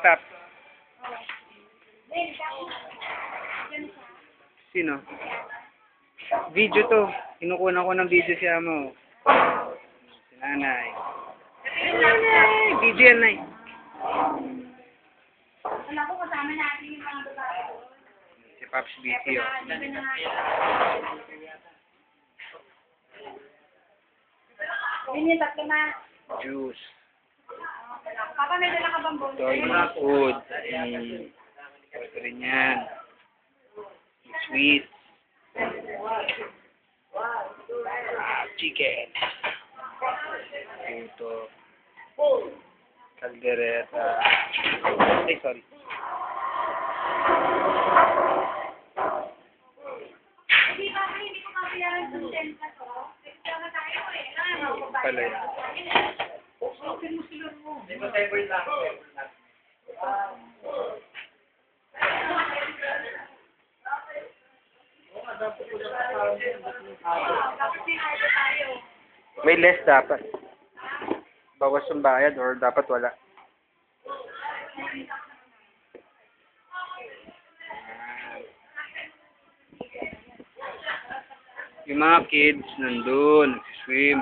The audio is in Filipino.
Pop. Sino? Video to. Kinukuha ko ng video si Amo. Si Nanay. Nanay! Video yan, Nay. Wala ko kasama natin yung mga babae. Si Pops BT, oh. Yun yung tatlo na. Juice. Papa, may dala ka bang bonus? Toy food. Ito rin yan. Sweet. Chicken. Puto. Caldereta. Ay, sorry. Hindi ba, hindi ko kapiyaran sa tent na to? Extra na tayo eh. Pala yan. May less dapat. Bawas yung bayad or dapat wala. Yung mga kids nandun, nagsiswim.